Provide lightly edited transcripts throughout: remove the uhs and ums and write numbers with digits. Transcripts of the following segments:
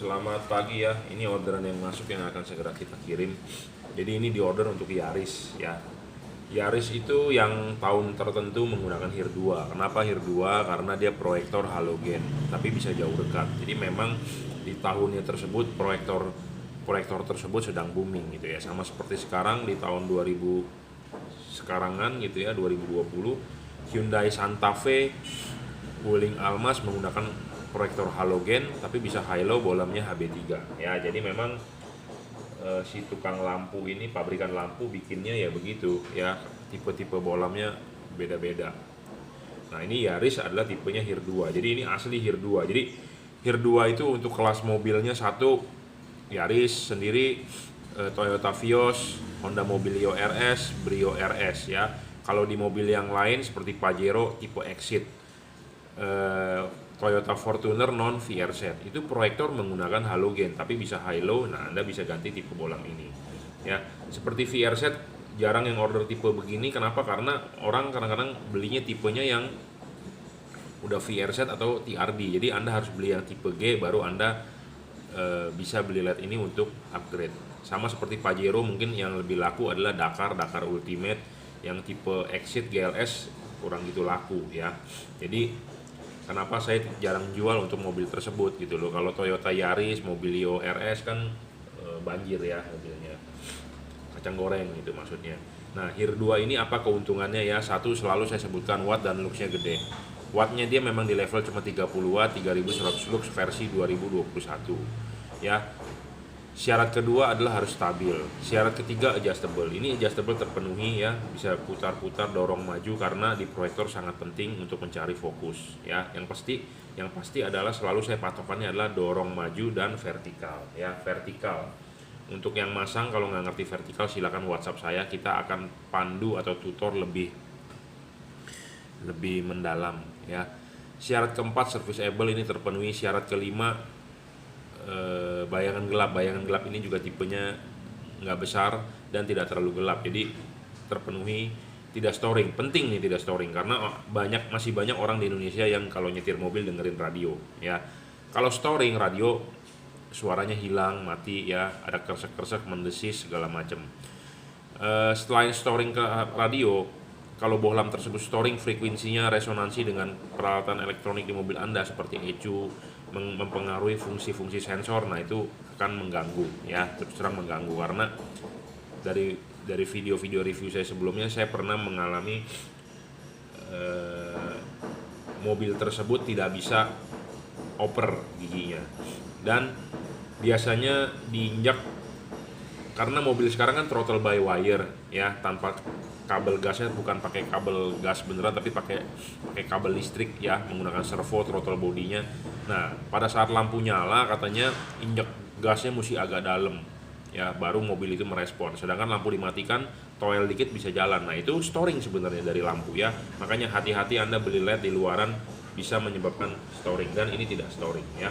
Selamat pagi ya. Ini orderan yang masuk yang akan segera kita kirim. Jadi ini diorder untuk Yaris ya. Yaris itu yang tahun tertentu menggunakan HIR 2. Kenapa HIR 2? Karena dia proyektor halogen, tapi bisa jauh dekat. Jadi memang di tahunnya tersebut proyektor tersebut sedang booming gitu ya. Sama seperti sekarang di tahun 2000 sekarangan gitu ya, 2020 Hyundai Santa Fe, Wuling Almas menggunakan proyektor halogen tapi bisa high low, bolamnya HB3 ya. Jadi memang si tukang lampu ini, pabrikan lampu bikinnya ya begitu ya, tipe-tipe bolamnya beda-beda. Nah ini Yaris adalah tipenya HIR 2, jadi ini asli HIR 2. Jadi HIR 2 itu untuk kelas mobilnya satu Yaris sendiri, Toyota Vios, Honda Mobilio RS, Brio RS ya. Kalau di mobil yang lain seperti Pajero tipe Exit, Toyota Fortuner non VRZ itu proyektor menggunakan halogen tapi bisa high low. Nah Anda bisa ganti tipe bolam ini ya. Seperti VRZ jarang yang order tipe begini. Kenapa? Karena orang kadang-kadang belinya tipenya yang udah VRZ atau TRD. Jadi Anda harus beli yang tipe G baru Anda bisa beli LED ini untuk upgrade. Sama seperti Pajero, mungkin yang lebih laku adalah Dakar Ultimate yang tipe Exit GLS kurang gitu laku ya. Jadi kenapa saya jarang jual untuk mobil tersebut gitu loh. Kalau Toyota Yaris, Mobilio RS kan banjir ya mobilnya, kacang goreng gitu maksudnya. Nah HIR 2 ini apa keuntungannya ya? Satu, selalu saya sebutkan watt dan luxnya gede. Wattnya dia memang di level cuma 30 watt, 3100 lux versi 2021 ya. Syarat kedua adalah harus stabil. Syarat ketiga adjustable. Ini adjustable terpenuhi ya, bisa putar-putar, dorong maju karena di proyektor sangat penting untuk mencari fokus ya. Yang pasti adalah selalu saya patokannya adalah dorong maju dan vertikal ya, vertikal. Untuk yang masang kalau nggak ngerti vertikal silakan WhatsApp saya, kita akan pandu atau tutor lebih mendalam ya. Syarat keempat serviceable ini terpenuhi. Syarat kelima bayangan gelap ini juga tipenya nggak besar dan tidak terlalu gelap, jadi terpenuhi. Tidak storing, penting nih tidak storing karena masih banyak orang di Indonesia yang kalau nyetir mobil dengerin radio ya. Kalau storing radio suaranya hilang, mati ya, ada kersek-kersek, mendesis segala macam. Selain storing ke radio, kalau bohlam tersebut storing frekuensinya resonansi dengan peralatan elektronik di mobil Anda seperti ECU, mempengaruhi fungsi-fungsi sensor. Nah itu akan mengganggu ya, terus terang mengganggu karena dari video-video review saya sebelumnya saya pernah mengalami mobil tersebut tidak bisa oper giginya dan biasanya diinjak karena mobil sekarang kan throttle by wire ya, tanpa kabel gasnya, bukan pakai kabel gas beneran tapi pakai kabel listrik ya, menggunakan servo throttle bodinya. Nah pada saat lampu nyala katanya injek gasnya mesti agak dalam ya, baru mobil itu merespon. Sedangkan lampu dimatikan, toel dikit bisa jalan. Nah itu storing sebenarnya dari lampu ya. Makanya hati-hati Anda beli LED di luaran, bisa menyebabkan storing, dan ini tidak storing ya.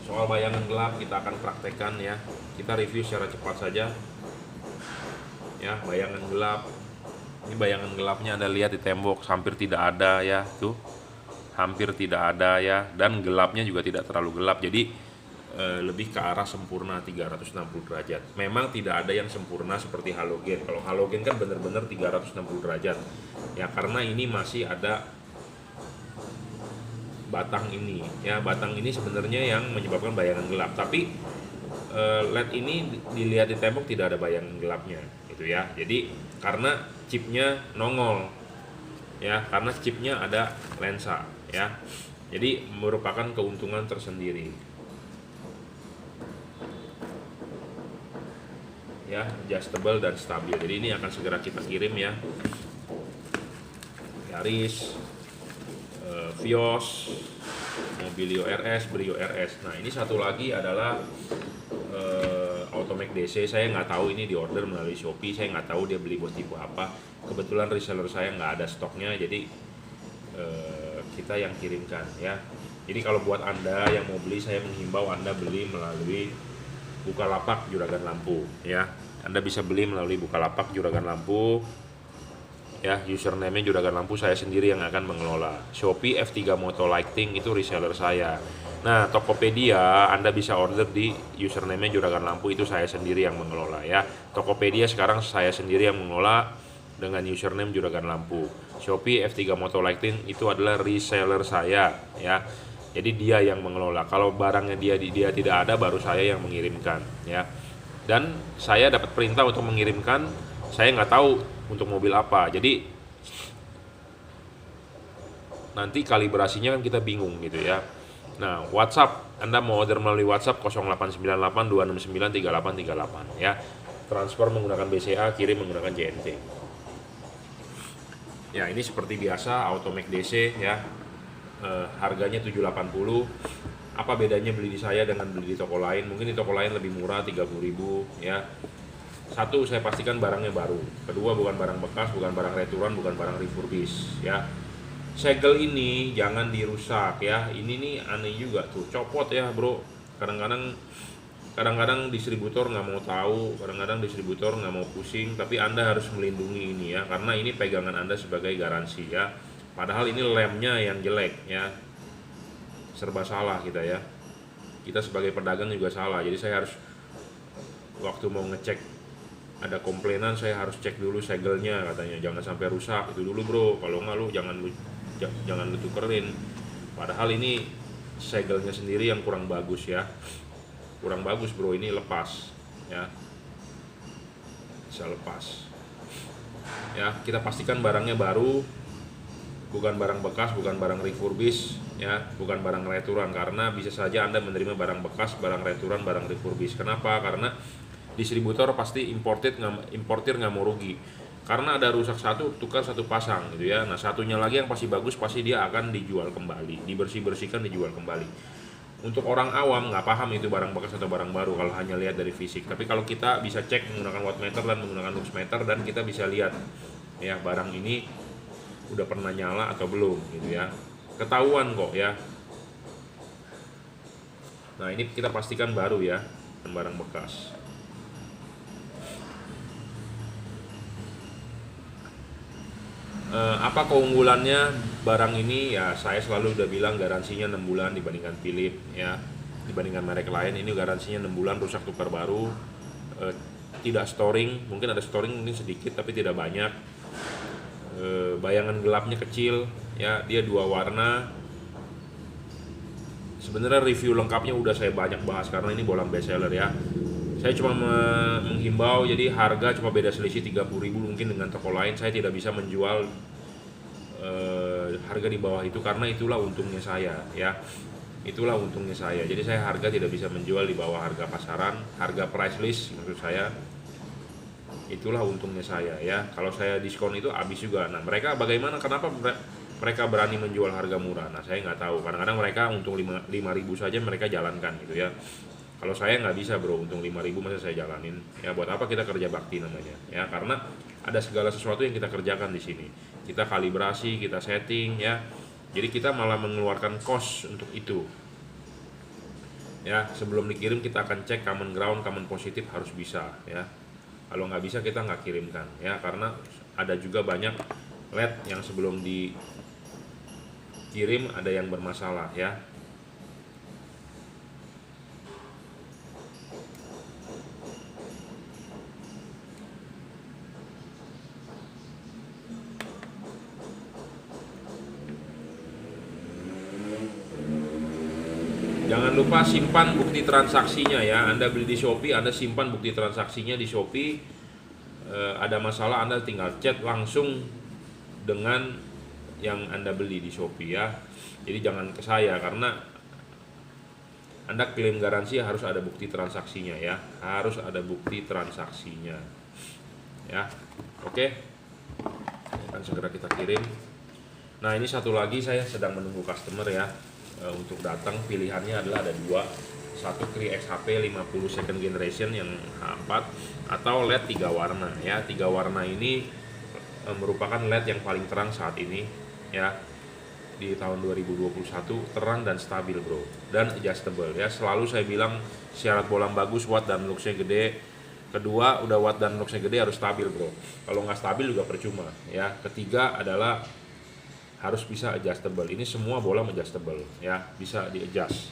Soal bayangan gelap kita akan praktekkan ya. Kita review secara cepat saja ya. Bayangan gelap, ini bayangan gelapnya Anda lihat di tembok hampir tidak ada ya, tuh hampir tidak ada ya, dan gelapnya juga tidak terlalu gelap, jadi lebih ke arah sempurna 360 derajat. Memang tidak ada yang sempurna seperti halogen. Kalau halogen kan benar-benar 360 derajat ya, karena ini masih ada batang ini ya. Batang ini sebenarnya yang menyebabkan bayangan gelap, tapi LED ini dilihat di tembok tidak ada bayangan gelapnya gitu ya. Jadi karena chipnya nongol ya, karena chipnya ada lensa ya, jadi merupakan keuntungan tersendiri ya. Adjustable dan stabil, jadi ini akan segera kita kirim ya. Yaris, Vios, Mobilio RS, Brio RS. Nah ini satu lagi adalah Automac DC. Saya nggak tahu, ini diorder melalui Shopee, saya nggak tahu dia beli buat tipe apa. Kebetulan reseller saya nggak ada stoknya, jadi kita yang kirimkan ya. Jadi kalau buat Anda yang mau beli, saya menghimbau Anda beli melalui Bukalapak Juragan Lampu ya. Anda bisa beli melalui Bukalapak Juragan Lampu ya, username-nya Juragan Lampu, saya sendiri yang akan mengelola. Shopee F3 Moto Lighting itu reseller saya. Nah, Tokopedia Anda bisa order di username-nya Juragan Lampu, itu saya sendiri yang mengelola ya. Tokopedia sekarang saya sendiri yang mengelola dengan username Juragan Lampu. Shopee F3 Moto Lighting itu adalah reseller saya ya. Jadi dia yang mengelola. Kalau barangnya dia tidak ada, baru saya yang mengirimkan ya. Dan saya dapat perintah untuk mengirimkan, saya nggak tahu untuk mobil apa. Jadi nanti kalibrasinya kan kita bingung gitu ya. Nah, WhatsApp, Anda mau order melalui WhatsApp 0898 269 3838 ya. Transfer menggunakan BCA, kirim menggunakan JNT. Ya, ini seperti biasa Automac DC ya. Harganya 780. Apa bedanya beli di saya dengan beli di toko lain? Mungkin di toko lain lebih murah 30.000 ya. Satu, saya pastikan barangnya baru. Kedua, bukan barang bekas, bukan barang returan, bukan barang refurbish ya. Segel ini jangan dirusak ya. Ini nih aneh juga tuh, copot ya bro. Kadang-kadang distributor nggak mau tahu, kadang-kadang distributor nggak mau pusing, tapi Anda harus melindungi ini ya, karena ini pegangan Anda sebagai garansi ya. Padahal ini lemnya yang jelek ya. Serba salah kita ya. Kita sebagai pedagang juga salah. Jadi saya harus, waktu mau ngecek ada komplainan, saya harus cek dulu segelnya, katanya jangan sampai rusak itu dulu bro. Kalau nggak lu jangan lu tukerin. Padahal ini segelnya sendiri yang kurang bagus ya, kurang bagus bro. Ini lepas ya, bisa lepas ya. Kita pastikan barangnya baru, bukan barang bekas, bukan barang refurbish ya, bukan barang returan. Karena bisa saja Anda menerima barang bekas, barang returan, barang refurbish. Kenapa? Karena distributor pasti importir nggak mau rugi, karena ada rusak satu, tukar satu pasang gitu ya. Nah, satunya lagi yang pasti bagus, pasti dia akan dijual kembali, dibersihkan, dijual kembali. Untuk orang awam nggak paham itu barang bekas atau barang baru kalau hanya lihat dari fisik. Tapi kalau kita bisa cek menggunakan wattmeter dan menggunakan luxmeter, dan kita bisa lihat ya barang ini udah pernah nyala atau belum gitu ya, ketahuan kok ya. Nah, ini kita pastikan baru ya, barang bekas. Apa keunggulannya barang ini ya? Saya selalu udah bilang garansinya 6 bulan dibandingkan Philips ya, dibandingkan merek lain. Ini garansinya 6 bulan, rusak tukar baru. Tidak storing, mungkin ada storing mungkin sedikit tapi tidak banyak. Bayangan gelapnya kecil ya, dia 2 warna. Sebenarnya review lengkapnya udah saya banyak bahas karena ini bolang bestseller ya. Saya cuma menghimbau, jadi harga cuma beda selisih 30.000 mungkin dengan toko lain. Saya tidak bisa menjual harga di bawah itu, karena itulah untungnya saya ya. Itulah untungnya saya. Jadi saya harga tidak bisa menjual di bawah harga pasaran, harga price list maksud saya. Itulah untungnya saya ya. Kalau saya diskon itu habis juga. Nah, mereka bagaimana? Kenapa mereka berani menjual harga murah? Nah, saya nggak tahu. Kadang-kadang mereka untung 5.000 saja mereka jalankan gitu ya. Kalau saya nggak bisa bro, untung 5.000 masa saya jalanin ya. Buat apa kita kerja bakti namanya ya? Karena ada segala sesuatu yang kita kerjakan di sini. Kita kalibrasi, kita setting ya. Jadi kita malah mengeluarkan cost untuk itu ya. Sebelum dikirim kita akan cek common ground, common positif harus bisa ya. Kalau nggak bisa kita nggak kirimkan ya, karena ada juga banyak LED yang sebelum dikirim ada yang bermasalah ya. Jangan lupa simpan bukti transaksinya ya. Anda beli di Shopee, Anda simpan bukti transaksinya di Shopee. Ada masalah Anda tinggal chat langsung dengan yang Anda beli di Shopee ya. Jadi jangan ke saya, karena Anda klaim garansi harus ada bukti transaksinya ya. Harus ada bukti transaksinya ya. Oke, akan segera kita kirim. Nah, ini satu lagi, saya sedang menunggu customer ya. Untuk datang, pilihannya adalah ada 2. Satu Cree XHP 50 second generation yang H4, atau LED 3 warna ya. 3 warna ini merupakan LED yang paling terang saat ini ya. Di tahun 2021 terang dan stabil bro, dan adjustable ya. Selalu saya bilang syarat bolang bagus, watt dan luxnya gede. Kedua, udah watt dan luxnya gede harus stabil bro. Kalau nggak stabil juga percuma ya. Ketiga adalah harus bisa adjustable. Ini semua bola adjustable ya, bisa di adjust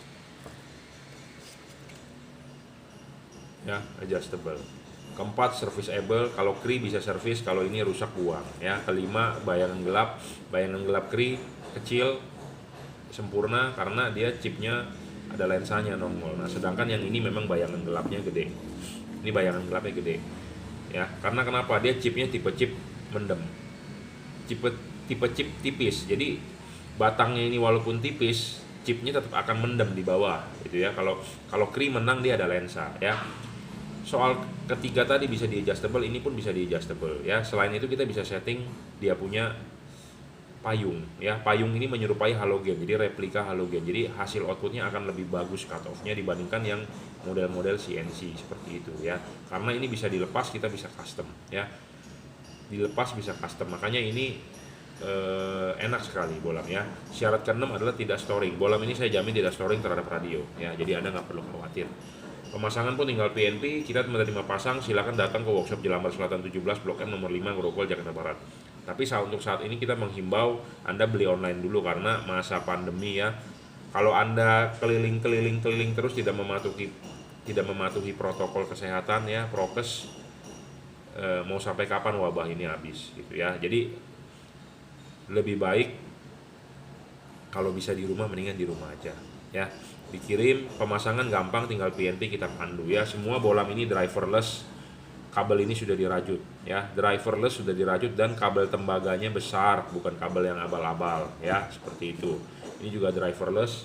ya, adjustable. Keempat, serviceable, kalau Cree bisa service, kalau ini rusak buang ya. Kelima, bayangan gelap Cree kecil sempurna karena dia chipnya ada lensanya nongol. Nah, sedangkan yang ini memang bayangan gelapnya gede. Ini bayangan gelapnya gede. Ya, karena kenapa? Dia chipnya tipe chip mendem. Tipe chip tipis. Jadi batangnya ini walaupun tipis, chipnya tetap akan mendem di bawah gitu ya. Kalau Cree menang dia ada lensa ya. Soal ketiga tadi bisa di adjustable, ini pun bisa di adjustable ya. Selain itu kita bisa setting dia punya payung ya. Payung ini menyerupai halogen, jadi replika halogen. Jadi hasil outputnya akan lebih bagus cut off-nya dibandingkan yang model-model CNC seperti itu ya. Karena ini bisa dilepas, kita bisa custom ya. Dilepas bisa custom. Makanya ini enak sekali bolam ya. Syarat keenam adalah tidak storing. Bolam ini saya jamin tidak storing terhadap radio ya. Jadi Anda nggak perlu khawatir. Pemasangan pun tinggal PNP, kita menerima pasang, silakan datang ke workshop Jelambar Selatan 17, Blok M nomor 5, Grogol, Jakarta Barat. Tapi untuk saat ini kita menghimbau Anda beli online dulu karena masa pandemi ya. Kalau Anda keliling terus tidak mematuhi protokol kesehatan ya, prokes, mau sampai kapan wabah ini habis gitu ya. Jadi lebih baik kalau bisa di rumah mendingan di rumah aja ya. Dikirim, pemasangan gampang, tinggal PNP kita pandu ya. Semua bolam ini driverless, kabel ini sudah dirajut ya, driverless sudah dirajut dan kabel tembaganya besar, bukan kabel yang abal-abal ya, seperti itu. Ini juga driverless.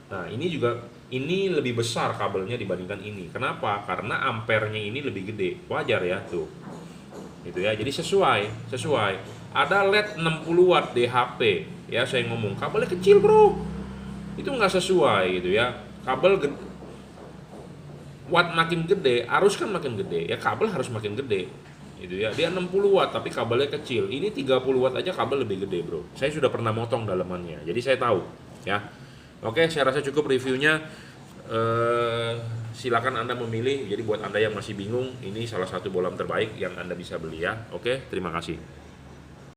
Nah, ini lebih besar kabelnya dibandingkan ini. Kenapa? Karena ampernya ini lebih gede. Wajar ya tuh. Gitu ya. Jadi sesuai. Ada LED 60 watt DHP ya, saya ngomong kabelnya kecil, Bro. Itu nggak sesuai gitu ya. Watt makin gede, arus kan makin gede ya, kabel harus makin gede gitu ya. Dia 60 watt tapi kabelnya kecil. Ini 30 watt aja kabel lebih gede, Bro. Saya sudah pernah motong dalamannya, jadi saya tahu ya. Oke, saya rasa cukup reviewnya. Silakan Anda memilih. Jadi buat Anda yang masih bingung, ini salah satu bolam terbaik yang Anda bisa beli ya. Oke, terima kasih.